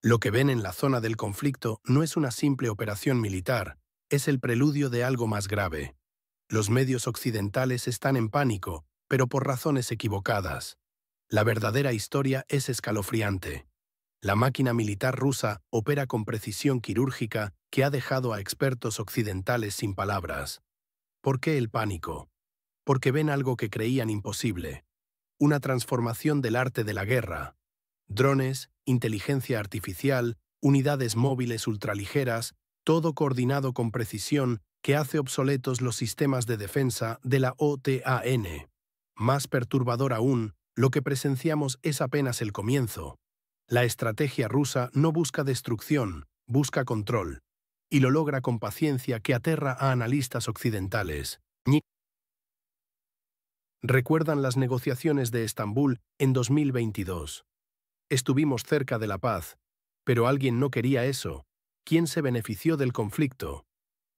Lo que ven en la zona del conflicto no es una simple operación militar, es el preludio de algo más grave. Los medios occidentales están en pánico, pero por razones equivocadas. La verdadera historia es escalofriante. La máquina militar rusa opera con precisión quirúrgica que ha dejado a expertos occidentales sin palabras. ¿Por qué el pánico? Porque ven algo que creían imposible. Una transformación del arte de la guerra. Drones, inteligencia artificial, unidades móviles ultraligeras, todo coordinado con precisión que hace obsoletos los sistemas de defensa de la OTAN. Más perturbador aún, lo que presenciamos es apenas el comienzo. La estrategia rusa no busca destrucción, busca control. Y lo logra con paciencia que aterra a analistas occidentales. Recuerdan las negociaciones de Estambul en 2022. Estuvimos cerca de la paz, pero alguien no quería eso. ¿Quién se benefició del conflicto?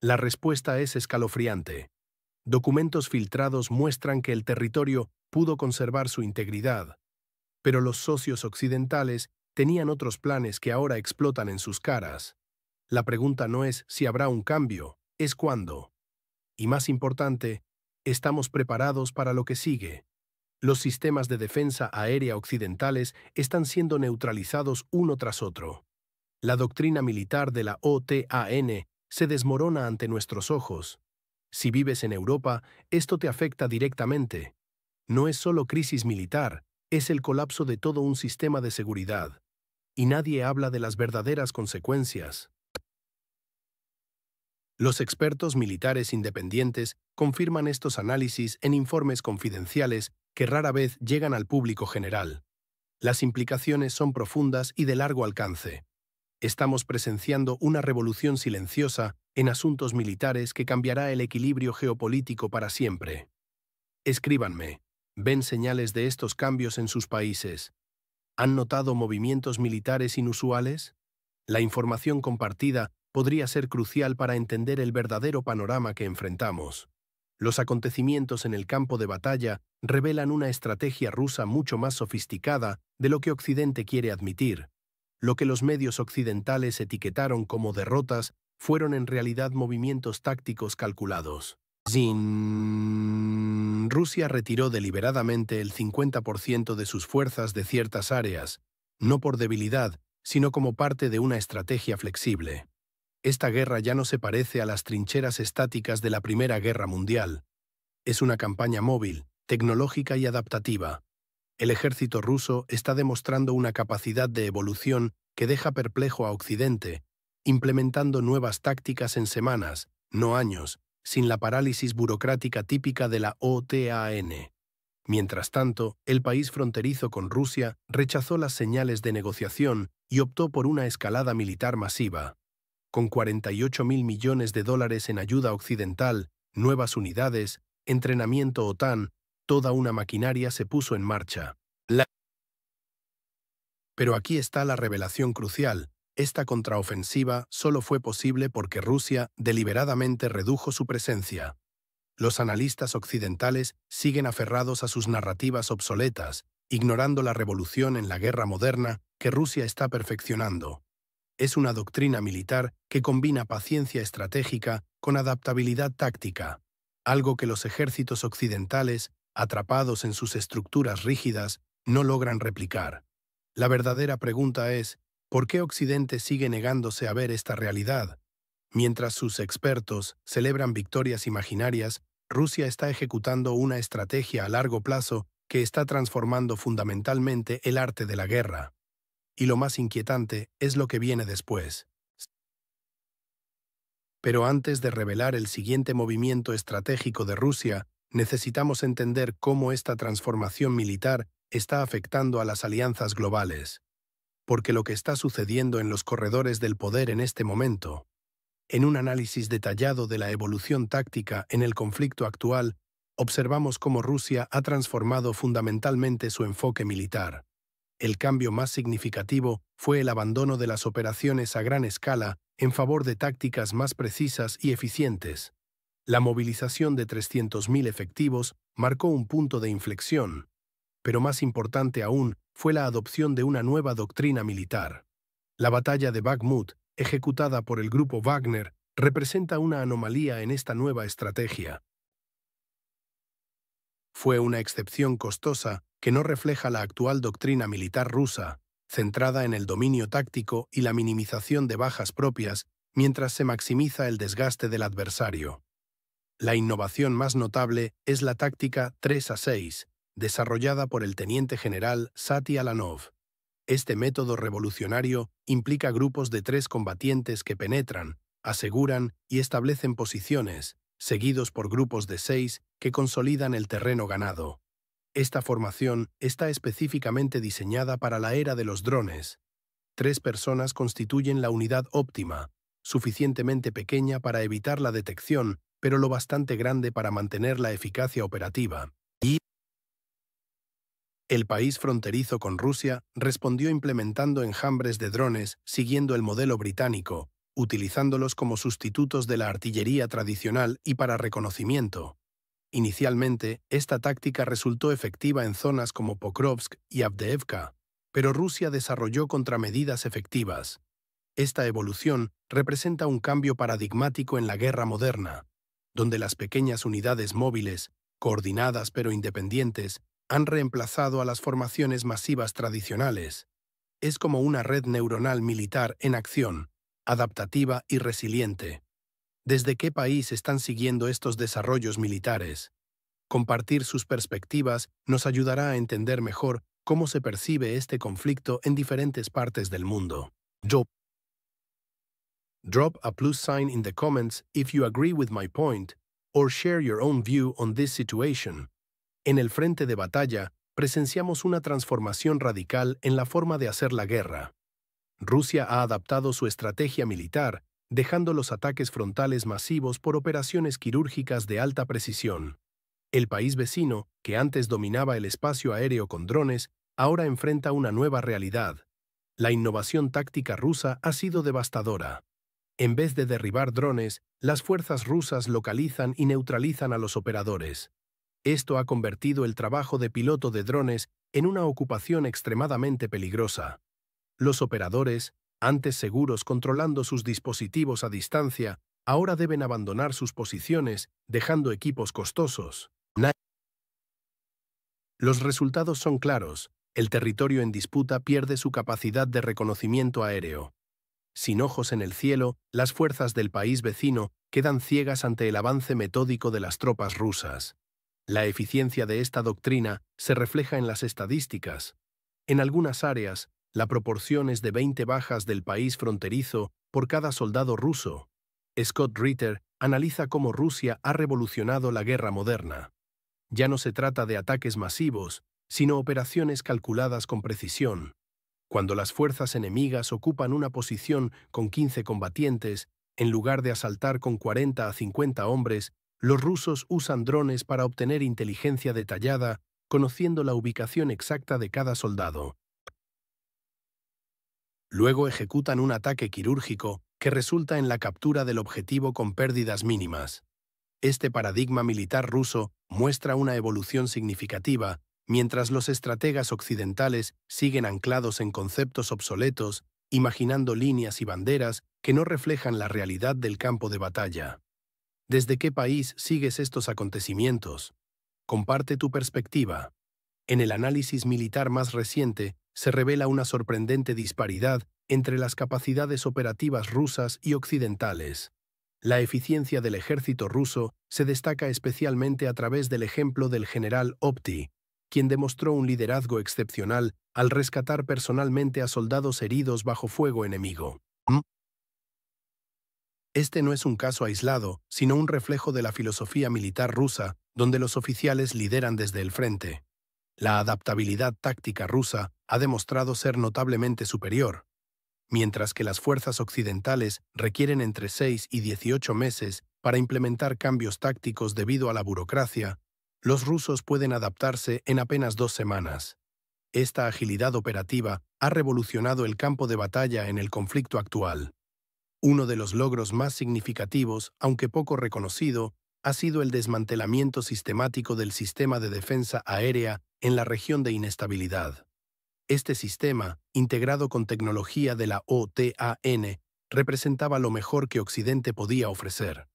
La respuesta es escalofriante. Documentos filtrados muestran que el territorio pudo conservar su integridad, pero los socios occidentales tenían otros planes que ahora explotan en sus caras. La pregunta no es si habrá un cambio, es cuándo. Y más importante, ¿estamos preparados para lo que sigue? Los sistemas de defensa aérea occidentales están siendo neutralizados uno tras otro. La doctrina militar de la OTAN se desmorona ante nuestros ojos. Si vives en Europa, esto te afecta directamente. No es solo crisis militar, es el colapso de todo un sistema de seguridad. Y nadie habla de las verdaderas consecuencias. Los expertos militares independientes confirman estos análisis en informes confidenciales que rara vez llegan al público general. Las implicaciones son profundas y de largo alcance. Estamos presenciando una revolución silenciosa en asuntos militares que cambiará el equilibrio geopolítico para siempre. Escríbanme. ¿Ven señales de estos cambios en sus países? ¿Han notado movimientos militares inusuales? La información compartida podría ser crucial para entender el verdadero panorama que enfrentamos. Los acontecimientos en el campo de batalla revelan una estrategia rusa mucho más sofisticada de lo que Occidente quiere admitir. Lo que los medios occidentales etiquetaron como derrotas fueron en realidad movimientos tácticos calculados. Rusia retiró deliberadamente el 50% de sus fuerzas de ciertas áreas, no por debilidad, sino como parte de una estrategia flexible. Esta guerra ya no se parece a las trincheras estáticas de la Primera Guerra Mundial. Es una campaña móvil, tecnológica y adaptativa. El ejército ruso está demostrando una capacidad de evolución que deja perplejo a Occidente, implementando nuevas tácticas en semanas, no años, sin la parálisis burocrática típica de la OTAN. Mientras tanto, el país fronterizo con Rusia rechazó las señales de negociación y optó por una escalada militar masiva. Con 48.000 millones de dólares en ayuda occidental, nuevas unidades, entrenamiento OTAN, toda una maquinaria se puso en marcha. Pero aquí está la revelación crucial. Esta contraofensiva solo fue posible porque Rusia deliberadamente redujo su presencia. Los analistas occidentales siguen aferrados a sus narrativas obsoletas, ignorando la revolución en la guerra moderna que Rusia está perfeccionando. Es una doctrina militar que combina paciencia estratégica con adaptabilidad táctica, algo que los ejércitos occidentales, atrapados en sus estructuras rígidas, no logran replicar. La verdadera pregunta es, ¿por qué Occidente sigue negándose a ver esta realidad? Mientras sus expertos celebran victorias imaginarias, Rusia está ejecutando una estrategia a largo plazo que está transformando fundamentalmente el arte de la guerra. Y lo más inquietante es lo que viene después. Pero antes de revelar el siguiente movimiento estratégico de Rusia, necesitamos entender cómo esta transformación militar está afectando a las alianzas globales. Porque lo que está sucediendo en los corredores del poder en este momento, en un análisis detallado de la evolución táctica en el conflicto actual, observamos cómo Rusia ha transformado fundamentalmente su enfoque militar. El cambio más significativo fue el abandono de las operaciones a gran escala en favor de tácticas más precisas y eficientes. La movilización de 300.000 efectivos marcó un punto de inflexión, pero más importante aún fue la adopción de una nueva doctrina militar. La batalla de Bakhmut, ejecutada por el grupo Wagner, representa una anomalía en esta nueva estrategia. Fue una excepción costosa que no refleja la actual doctrina militar rusa, centrada en el dominio táctico y la minimización de bajas propias mientras se maximiza el desgaste del adversario. La innovación más notable es la táctica 3-6, desarrollada por el teniente general Sati Alanov. Este método revolucionario implica grupos de 3 combatientes que penetran, aseguran y establecen posiciones, seguidos por grupos de 6 que consolidan el terreno ganado. Esta formación está específicamente diseñada para la era de los drones. 3 personas constituyen la unidad óptima, suficientemente pequeña para evitar la detección, pero lo bastante grande para mantener la eficacia operativa. El país fronterizo con Rusia respondió implementando enjambres de drones siguiendo el modelo británico, utilizándolos como sustitutos de la artillería tradicional y para reconocimiento. Inicialmente, esta táctica resultó efectiva en zonas como Pokrovsk y Avdiivka, pero Rusia desarrolló contramedidas efectivas. Esta evolución representa un cambio paradigmático en la guerra moderna, donde las pequeñas unidades móviles, coordinadas pero independientes, han reemplazado a las formaciones masivas tradicionales. Es como una red neuronal militar en acción, adaptativa y resiliente. ¿Desde qué país están siguiendo estos desarrollos militares? Compartir sus perspectivas nos ayudará a entender mejor cómo se percibe este conflicto en diferentes partes del mundo. Drop a plus sign in the comments if you agree with my point, or share your own view on this situation. En el frente de batalla, presenciamos una transformación radical en la forma de hacer la guerra. Rusia ha adaptado su estrategia militar, dejando los ataques frontales masivos por operaciones quirúrgicas de alta precisión. El país vecino, que antes dominaba el espacio aéreo con drones, ahora enfrenta una nueva realidad. La innovación táctica rusa ha sido devastadora. En vez de derribar drones, las fuerzas rusas localizan y neutralizan a los operadores. Esto ha convertido el trabajo de piloto de drones en una ocupación extremadamente peligrosa. Los operadores, antes seguros controlando sus dispositivos a distancia, ahora deben abandonar sus posiciones, dejando equipos costosos. Los resultados son claros. El territorio en disputa pierde su capacidad de reconocimiento aéreo. Sin ojos en el cielo, las fuerzas del país vecino quedan ciegas ante el avance metódico de las tropas rusas. La eficiencia de esta doctrina se refleja en las estadísticas. En algunas áreas, la proporción es de 20 bajas del país fronterizo por cada soldado ruso. Scott Ritter analiza cómo Rusia ha revolucionado la guerra moderna. Ya no se trata de ataques masivos, sino operaciones calculadas con precisión. Cuando las fuerzas enemigas ocupan una posición con 15 combatientes, en lugar de asaltar con 40 a 50 hombres, los rusos usan drones para obtener inteligencia detallada, conociendo la ubicación exacta de cada soldado. Luego ejecutan un ataque quirúrgico que resulta en la captura del objetivo con pérdidas mínimas. Este paradigma militar ruso muestra una evolución significativa, mientras los estrategas occidentales siguen anclados en conceptos obsoletos, imaginando líneas y banderas que no reflejan la realidad del campo de batalla. ¿Desde qué país sigues estos acontecimientos? Comparte tu perspectiva. En el análisis militar más reciente, se revela una sorprendente disparidad entre las capacidades operativas rusas y occidentales. La eficiencia del ejército ruso se destaca especialmente a través del ejemplo del general Opty, quien demostró un liderazgo excepcional al rescatar personalmente a soldados heridos bajo fuego enemigo. Este no es un caso aislado, sino un reflejo de la filosofía militar rusa, donde los oficiales lideran desde el frente. La adaptabilidad táctica rusa ha demostrado ser notablemente superior. Mientras que las fuerzas occidentales requieren entre 6 y 18 meses para implementar cambios tácticos debido a la burocracia, los rusos pueden adaptarse en apenas 2 semanas. Esta agilidad operativa ha revolucionado el campo de batalla en el conflicto actual. Uno de los logros más significativos, aunque poco reconocido, ha sido el desmantelamiento sistemático del sistema de defensa aérea en la región de inestabilidad. Este sistema, integrado con tecnología de la OTAN, representaba lo mejor que Occidente podía ofrecer.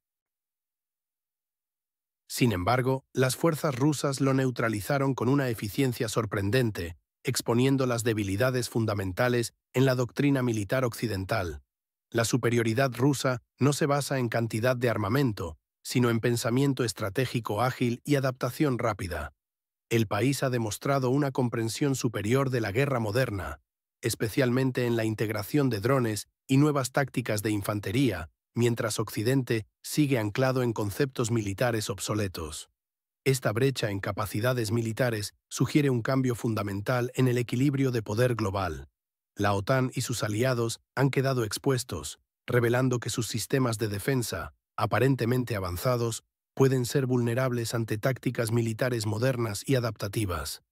Sin embargo, las fuerzas rusas lo neutralizaron con una eficiencia sorprendente, exponiendo las debilidades fundamentales en la doctrina militar occidental. La superioridad rusa no se basa en cantidad de armamento, sino en pensamiento estratégico ágil y adaptación rápida. El país ha demostrado una comprensión superior de la guerra moderna, especialmente en la integración de drones y nuevas tácticas de infantería, mientras Occidente sigue anclado en conceptos militares obsoletos. Esta brecha en capacidades militares sugiere un cambio fundamental en el equilibrio de poder global. La OTAN y sus aliados han quedado expuestos, revelando que sus sistemas de defensa, aparentemente avanzados, pueden ser vulnerables ante tácticas militares modernas y adaptativas.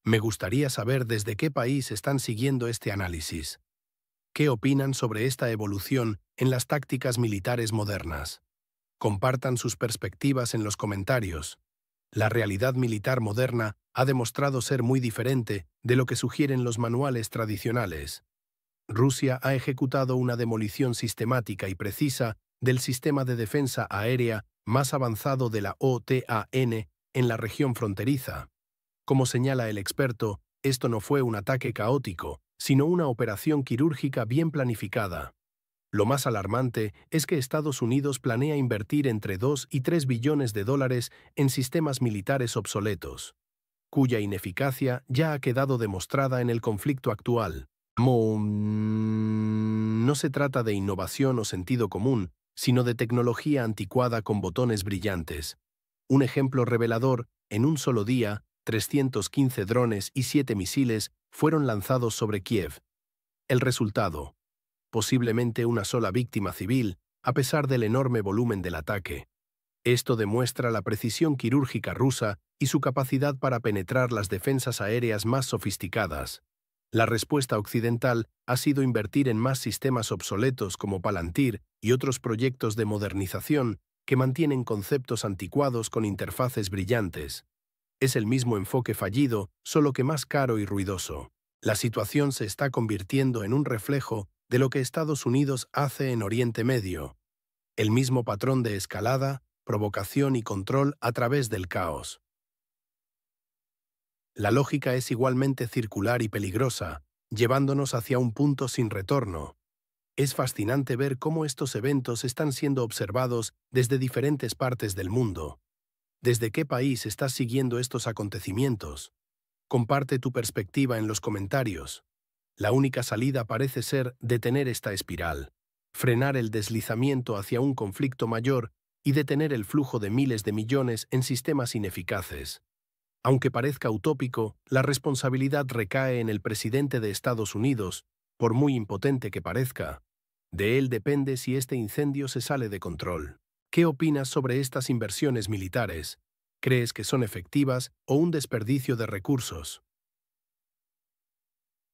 Me gustaría saber desde qué país están siguiendo este análisis. ¿Qué opinan sobre esta evolución en las tácticas militares modernas? Compartan sus perspectivas en los comentarios. La realidad militar moderna ha demostrado ser muy diferente de lo que sugieren los manuales tradicionales. Rusia ha ejecutado una demolición sistemática y precisa del sistema de defensa aérea más avanzado de la OTAN en la región fronteriza. Como señala el experto, esto no fue un ataque caótico, sino una operación quirúrgica bien planificada. Lo más alarmante es que Estados Unidos planea invertir entre 2 y 3 billones de dólares en sistemas militares obsoletos, cuya ineficacia ya ha quedado demostrada en el conflicto actual. No se trata de innovación o sentido común, sino de tecnología anticuada con botones brillantes. Un ejemplo revelador: en un solo día, 315 drones y 7 misiles fueron lanzados sobre Kiev. El resultado: posiblemente una sola víctima civil, a pesar del enorme volumen del ataque. Esto demuestra la precisión quirúrgica rusa y su capacidad para penetrar las defensas aéreas más sofisticadas. La respuesta occidental ha sido invertir en más sistemas obsoletos como Palantir y otros proyectos de modernización que mantienen conceptos anticuados con interfaces brillantes. Es el mismo enfoque fallido, solo que más caro y ruidoso. La situación se está convirtiendo en un reflejo de lo que Estados Unidos hace en Oriente Medio. El mismo patrón de escalada, provocación y control a través del caos. La lógica es igualmente circular y peligrosa, llevándonos hacia un punto sin retorno. Es fascinante ver cómo estos eventos están siendo observados desde diferentes partes del mundo. ¿Desde qué país estás siguiendo estos acontecimientos? Comparte tu perspectiva en los comentarios. La única salida parece ser detener esta espiral, frenar el deslizamiento hacia un conflicto mayor y detener el flujo de miles de millones en sistemas ineficaces. Aunque parezca utópico, la responsabilidad recae en el presidente de Estados Unidos, por muy impotente que parezca. De él depende si este incendio se sale de control. ¿Qué opinas sobre estas inversiones militares? ¿Crees que son efectivas o un desperdicio de recursos?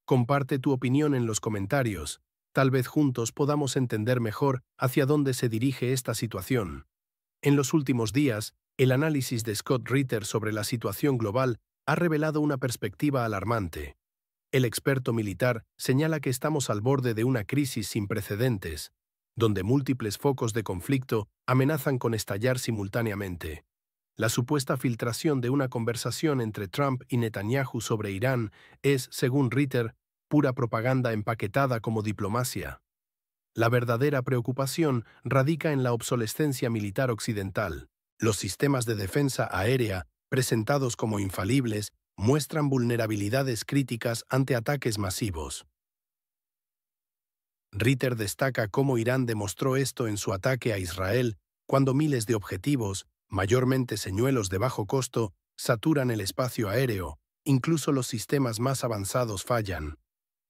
Comparte tu opinión en los comentarios. Tal vez juntos podamos entender mejor hacia dónde se dirige esta situación. En los últimos días, el análisis de Scott Ritter sobre la situación global ha revelado una perspectiva alarmante. El experto militar señala que estamos al borde de una crisis sin precedentes, donde múltiples focos de conflicto amenazan con estallar simultáneamente. La supuesta filtración de una conversación entre Trump y Netanyahu sobre Irán es, según Ritter, pura propaganda empaquetada como diplomacia. La verdadera preocupación radica en la obsolescencia militar occidental. Los sistemas de defensa aérea, presentados como infalibles, muestran vulnerabilidades críticas ante ataques masivos. Ritter destaca cómo Irán demostró esto en su ataque a Israel, cuando miles de objetivos, mayormente señuelos de bajo costo, saturan el espacio aéreo. Incluso los sistemas más avanzados fallan.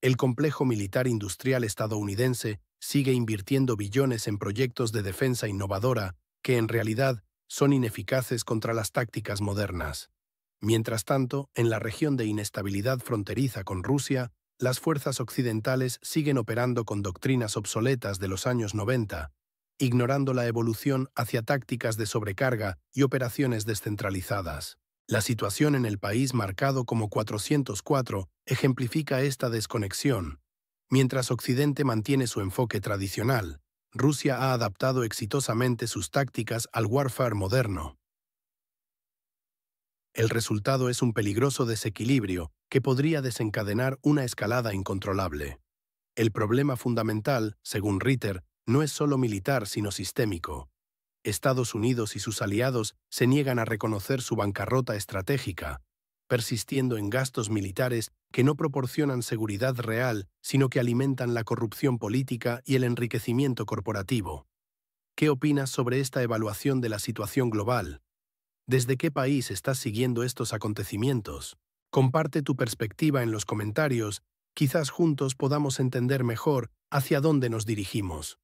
El complejo militar industrial estadounidense sigue invirtiendo billones en proyectos de defensa innovadora que, en realidad, son ineficaces contra las tácticas modernas. Mientras tanto, en la región de inestabilidad fronteriza con Rusia, las fuerzas occidentales siguen operando con doctrinas obsoletas de los años 90, ignorando la evolución hacia tácticas de sobrecarga y operaciones descentralizadas. La situación en el país marcado como 404 ejemplifica esta desconexión. Mientras Occidente mantiene su enfoque tradicional, Rusia ha adaptado exitosamente sus tácticas al warfare moderno. El resultado es un peligroso desequilibrio que podría desencadenar una escalada incontrolable. El problema fundamental, según Ritter, no es solo militar sino sistémico. Estados Unidos y sus aliados se niegan a reconocer su bancarrota estratégica, persistiendo en gastos militares que no proporcionan seguridad real, sino que alimentan la corrupción política y el enriquecimiento corporativo. ¿Qué opinas sobre esta evaluación de la situación global? ¿Desde qué país estás siguiendo estos acontecimientos? Comparte tu perspectiva en los comentarios, quizás juntos podamos entender mejor hacia dónde nos dirigimos.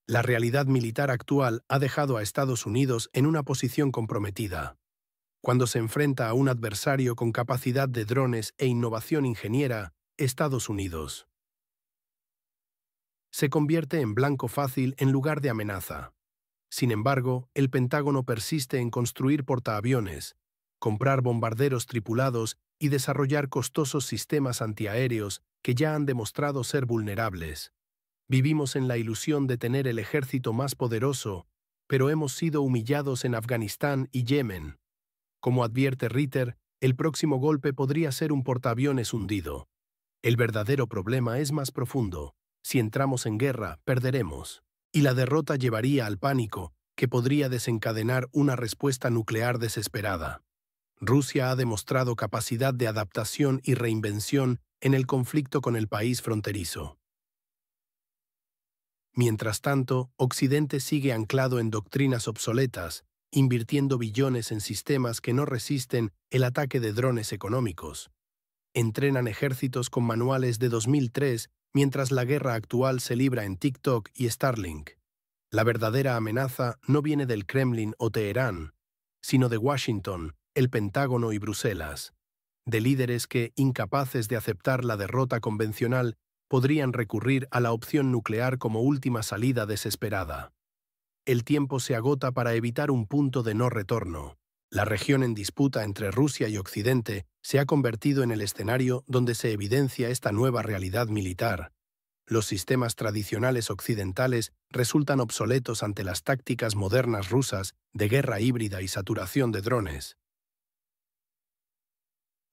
La realidad militar actual ha dejado a Estados Unidos en una posición comprometida. Cuando se enfrenta a un adversario con capacidad de drones e innovación ingeniera, Estados Unidos se convierte en blanco fácil en lugar de amenaza. Sin embargo, el Pentágono persiste en construir portaaviones, comprar bombarderos tripulados y desarrollar costosos sistemas antiaéreos que ya han demostrado ser vulnerables. Vivimos en la ilusión de tener el ejército más poderoso, pero hemos sido humillados en Afganistán y Yemen. Como advierte Ritter, el próximo golpe podría ser un portaaviones hundido. El verdadero problema es más profundo. Si entramos en guerra, perderemos. Y la derrota llevaría al pánico, que podría desencadenar una respuesta nuclear desesperada. Rusia ha demostrado capacidad de adaptación y reinvención en el conflicto con el país fronterizo. Mientras tanto, Occidente sigue anclado en doctrinas obsoletas, invirtiendo billones en sistemas que no resisten el ataque de drones económicos. Entrenan ejércitos con manuales de 2003, mientras la guerra actual se libra en TikTok y Starlink. La verdadera amenaza no viene del Kremlin o Teherán, sino de Washington, el Pentágono y Bruselas, de líderes que, incapaces de aceptar la derrota convencional, podrían recurrir a la opción nuclear como última salida desesperada. El tiempo se agota para evitar un punto de no retorno. La región en disputa entre Rusia y Occidente se ha convertido en el escenario donde se evidencia esta nueva realidad militar. Los sistemas tradicionales occidentales resultan obsoletos ante las tácticas modernas rusas de guerra híbrida y saturación de drones.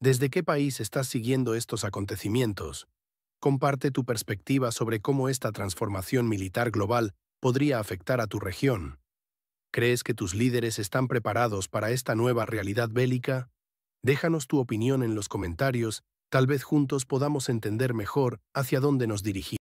¿Desde qué país estás siguiendo estos acontecimientos? Comparte tu perspectiva sobre cómo esta transformación militar global podría afectar a tu región. ¿Crees que tus líderes están preparados para esta nueva realidad bélica? Déjanos tu opinión en los comentarios, tal vez juntos podamos entender mejor hacia dónde nos dirigimos.